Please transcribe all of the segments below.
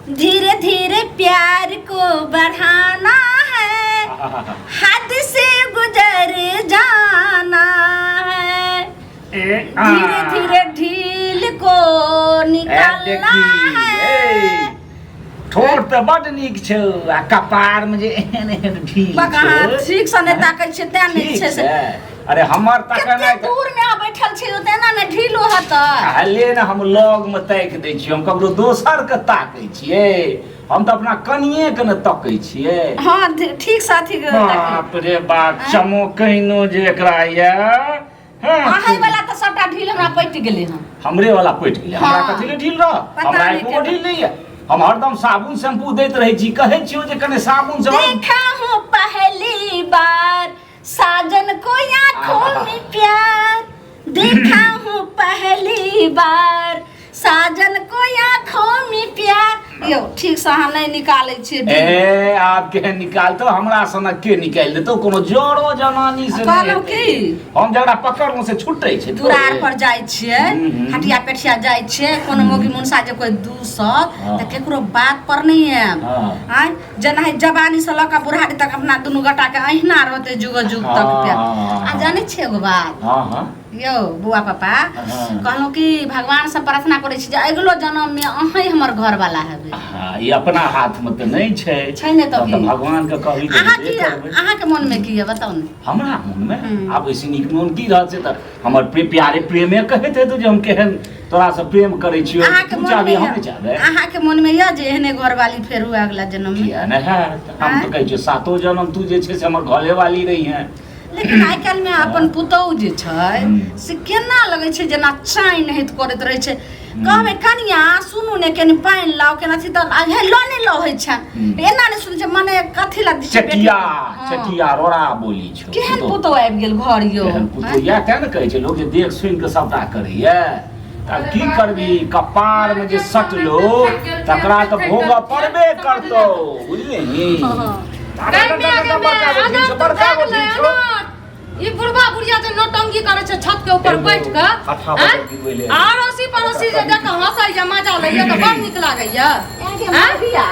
धीरे धीरे प्यार को बढ़ाना है, हद से गुजर जाना है, धीरे धीरे ढील को निकालना है। ठोर तो बड नीक छौ आ कपार में जे एहन एहन ढील छौ ठीक से नै ताकै छै तै नै छै से अरे हमर ताकना दूर में आ बैठल छै तेना नै ढीलो हतै हले न हम लग में ताक दै छी हम ककरो दोसर के ताकै छियै हम तो अपना कनिए के न तकै छियै हां ठीक साथी के बाप रे बाप चमकैनो जे एकरा या आहाई वाला त सबटा ढील हमरा पटि गेलै हन हमरे वाला पटि गेलै हमरा कथि ले ढील रह हमरा एको ढील नहीं है हम हरदम साबुन शैम्पू देत रहे छी कहे छियो जे कने साबुन से देखा हूं पहली बार साजन को आंखों में प्यार देखा हूं पहली बार साजन को आंखों में प्यार यो ठीक से हम नहीं निकाले छी ए आप के निकाल तो हमरा सनक के निकाल देतो कोनो जोड़ो जनानी से कहलो की हम जकरा पकड़ो से छुटै छै दुरार पर जाय छियै हटिया पेठिया जाय छियै कोनो मोगी मुनसा जे कोई 200 त केकरो बात पर नहीं है हां जना है जवानी से लका बुढ़ारी तक अपना दुनु गटा के अहिना रहते जुग जुग तक पे आ जाने छियै एगो बात हां हां यो बुआ पापा कहलो कि भगवान से प्रार्थना करे छी जे अगलो जन्म में अहीं हमर घर वाला हेबे हां ई अपना हाथ में त नहीं छै ने त भगवान के कहि दे अहाँ के मन में की है बताउ ने हमरा मन में आब ऐसे नीक मन की रहत से त हमर प्यारे प्रेमे कहैत हे जे हम केहन तोरा से प्रेम करे छियो तू चाहबे हम चाहबे अहाँ के मन में या जे एहने घर वाली फेर हुआ अगला जन्म में या न है हम तो कहै छी सातो जन्म तू जे छै से हमर घरे वाली रही है लेकिन आइ काल में अपन पुतौ जे छै से केना लगै छै जेना चाइ नहीं करैत रहै छै कहबे कनिया सुनू ने कनी पानी लाओ केना थी त हे लो नहीं लो होइ छै एना ने सुन छै मने कथि ला दिछ चटिया रोड़ा बोली छ केहन पुतौ आबि गेल घर यो पुतौ या त न कहै छै लोग जे देख सुन के सबटा करैया तब की करबी कपार में जे सटलो तकरा त भोग पड़बे करतौ बुझलिही ये बुढ़वा बुढ़िया जे नौटंकी करे छै छत के ऊपर बैठ के आरोसी पड़ोसी जे देख हंसै जे मजा लैया त बड़ नीक लागैया भैया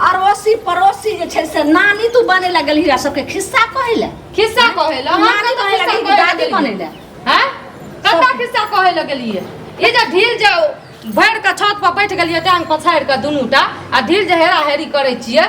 अड़ोसी पड़ोसी जे छै से नानी तू बने लगल हीरा सबके खिस्सा कहैले नानी कहैले कि दादी बनेले हैं कता खिस्सा कहै लगलिए ये जे ढील जे भर के छत पर बैठ गेलिए टांग पछाड़ के दुनूटा आ ढील जे हेरा हेरी करे छिए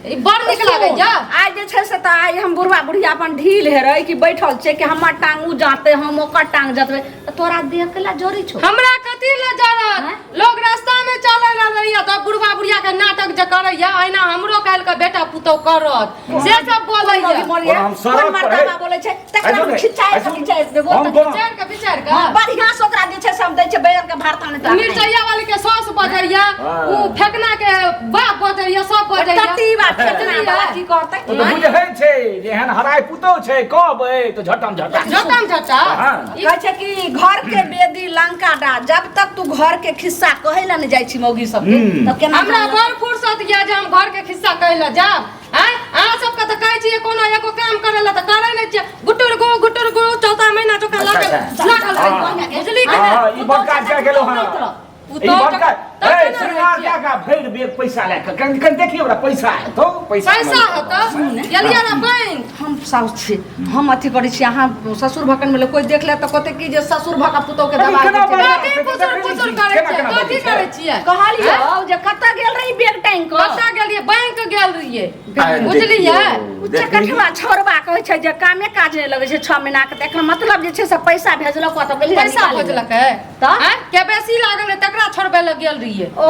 ई बड़ नीक लागैया आज जे छै से त आई हम बुढ़वा बुढ़िया अपन ढील हेरै कि बैठल छै कि हमर टांगू जाते हम ओकर टांग जतबै त तोरा देख के ला जोरी छौ हमरा कथि ले जरत लोग रास्ता में चले रहैया त बुढ़वा बुढ़िया के नाटक जे करैया एना हमरो काल के बेटा पुतौ करत से सब बोलैया हम सड़क पर बोलै छै तकरा खिचाय देबो त बिचार के बढ़िया से ओकरा जे छै सब दै छै बैर के भारता ने मिर्चैया वाली के सॉस बजैया उ फेकना के बाप बजैया सब बजैया फेकना वाला की करतै तो बुझै छै जेहन हराय पुतौ छै कहबै तो झटम झटा ई कहै छै कि घर के बेदी लंका डा जब तक तू घर के खिस्सा कहै ला न जाय छी मौगी सब के त केना हमरा बड़ फुर्सत या जे हम घर के खिस्सा कहै ला जाब हैं अहाँ सब के त कहै छी कोनो एगो काम करे ला त करै नै छी गुटुर गो चौथा महीना चोका लागल बुझली कि ई बड़का क्या गेलो हन ई बड़का ए श्रीमान का भैर बेग पैसा लेके कन देखियो हमरा पैसा है तो पैसा है त गेलिया ना बैंक हम साउस छी हम अथी करै छी अहाँ ससुर भकन में कोई देख ले त कहते कि जे ससुर भका पुतौ के दबा के पुसुर करे छी कथि करे छी कहलियो जे कत्ता गेल रही बेग टाइम को कत्ता गेलिए बैंक गेल रहिए बुझलिए उच्च कठवा छोरबा कहै छै जे कामे काज नै लगै छै 6 महीना के एकर मतलब जे छै से पैसा भेजलक त गेली पैसा भेजलक है त के बेसी लागल तकरा छोड़बे ल गेल रहिए ओ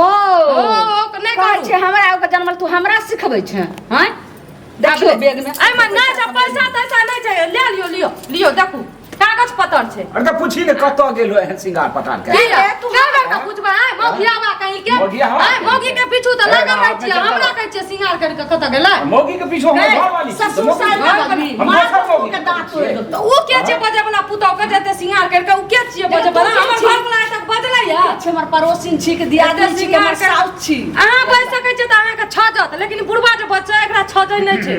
नै कहै छै हमरा ओकर जन्मल तू हमरा सिखबै छै हैं देखियो बैग में आई में नै पैसा तैसा नै छै ले लियो देखू कागज पत्तर छै अरे त पूछी ने कत गेलो एहन सिंगार पटार के तू कागज का पूछबा है मोगियावा कहीं के मोगी के पीछू त लागल रहै छी हमरा कहै छै सिंगार करके कत गेलै मोगी के पीछू हम घर वाली ससुर साल वाली मोगी के दांत तोड़ दो त ओ के छै बजे वाला पुतौ के जते सिंगार करके ओ के छियै बजे वाला हमर घर वाला तक बदलै है हमर पड़ोसिन छी के दियादनी छी के हमर साउस छी अहाँ कह सकै देखै छै त अहाँ के छजत लेकिन बुढ़वा जे बच्चा एकरा छजै नै छै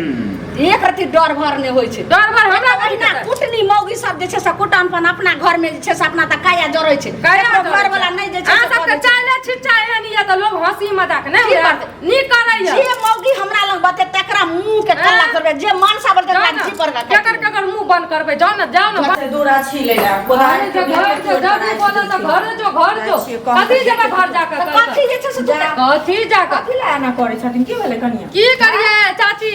एक रति डर भर नहि होइ छै डर भर हमरा कहिना कुटनी मौगी सब जे छै से कुटनपन अपना घर में जे छै से अपना त काया जरै छै काया घर वाला नहि जे छै अहाँ सबके चाले छिच्चा एहन ये त लोग हंसी मजाक नै की होय करतै? नी करैया जे मौगी हमरा लग बते तकरा मुंह के कल्ला करबे जे मानसा बोल के जी पर का केकर मुंह बंद करबै जाओ ना दूरा छिले ला घर जो बोले तो घर जो कथी जेबै घर जाकर कथी जे छै से तू कथी जाकर कथी ला ना करे छथिन की भेले कनिया की करिए चाची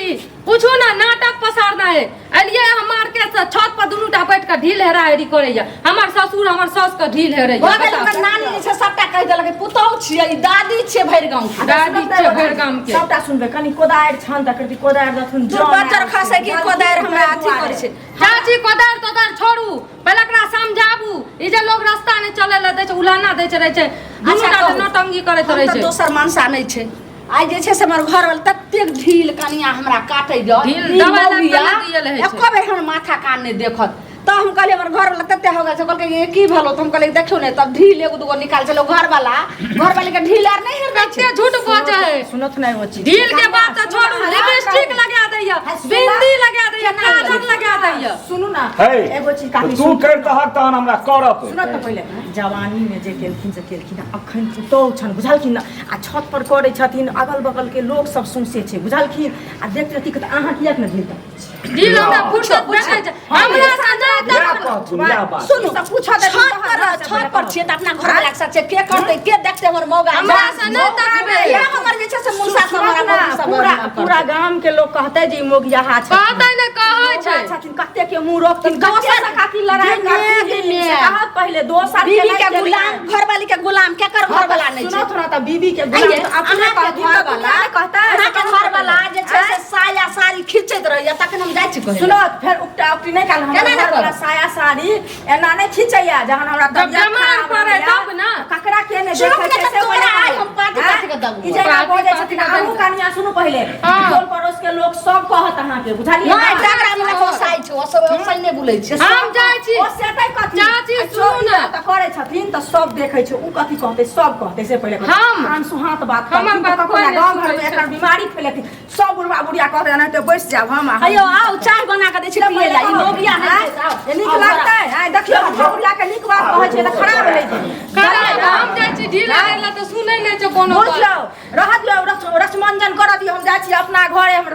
पूछू ना नाटक पसारना है अलिए हम मार्केट से छत पर दुनूटा बैठ के ढील हेरा हेरी करैया हमर ससुर हमर सास के ढील हेरैया बाबे हमर नानी जे छै सबटा कह देलक पुतौह छियै ई दादी छियै भरि गांव के दादी छै भरि गाम के सबटा सुनबे कनी कोदारि छन त करती कोदारि दथुन तू बच्चर खसे की कोदारि हमरा अथी करे छै चाची कोदार तोदार छोड़ू पहले एकरा समझाबू ई जे लोग रास्ता नै चले ले दै छै उलाना दै छै रहै छै दुनूटा नौटंगी करैत रहै छै दोसर मानसा नहि छै आइ जे छै से हमर घर वाला ततेक ढील कनिया हमरा काटै द ढील दवाई लग के दिए रहै छै एको बेर हमर माथा कान नहि देखत तो हम कहले हमर घर वाला तते हो गए से कहलके ये की भलो तो हम कहले देखियो ने तब ढील एगो दूगो निकाल चलो घर वाली के ढील आर नहीं हिरदा कते झूठ बजै है सुनत नहीं हो चीज ढील के बात त छोड़ू लिपस्टिक लगा दैया बिंदी लगा दैया काजल लगा दैया सुनू ना हे, एगो चीज काफी तू कर तहत तहन हमरा करब सुनत त पहिले जवानी में जे केलखिन से केलखिन अखन पुतौह छन बुझलखिन ना आ छत पर करे छथिन अगल बगल के लोग सब सुनसे छै बुझलखिन आ देखते रहती त अहाँ किया न ढील ढील हमरा फुर्सत देखै छै हमरा संजय सुनो सब पूछा दे छत पर छिए त अपना घर वाला के साथ छै के करते के देखते हमर मौगा हमरा से नहीं तकबे या हमर जे छै से मुंसा सब हमरा पूरा पूरा गांव के लोग कहते जे मोगिया हाथ कहतै ने कहै छै छथिन कते के मुंह रोकथिन दोसर काकी लड़ाई करथिन में कहत पहिले दोसर बीवी के गुलाम घर वाली के गुलाम के कर घर वाला नहीं सुनो छै थोड़ा त बीबी के गुलाम अपने घर वाला कहता अहाँ के घर वाला जे छै से साया साड़ी खींचैत रहैया तखन हम जाइ छी कहै सुनो फिर उक्टा उक्टी नहीं काल केना हमरा नहीं वाला साया साड़ी एना नहीं खींचैया जहन हमरा जब बीमार पड़े तब ना ककरा के ने चुप देखे के से तोरा आइ हम पाटी पाटी के दबू ई जगह बोले छथिन आहू कनिया सुनु पहिले टोल पड़ोस के लोग सब कहत अहाँ के बुझलिए नहीं डगरा में हो साइ छै ओ सब ओसै नहीं बुलै छै हम जाइ छी ओ सेतै कथि चाची सुनू ना त करे छथिन त सब देखै छै उ कथि कहतै सब कहतै से पहिले हम कान सुहात बात हमर बात कोना कोई गांव नहीं घर में सुनै एकर बीमारी फैलती सब बुढ़वा बुढ़िया कहतै एनाहिते बैस जाब हम अयो आओ चाय बना के दै छी पिए ला ई मोगिया नहीं छै आओ नीक लागतै आइ देखियो बुढ़िया के नीक बात कहै छै त खराब होइ छै करा हम जाइ छी ढील हेरला त सुनै नै छै कोनो बुझ जाओ रह दियो रसमंजन कर दियो हम जाइ छी अपना घरे हम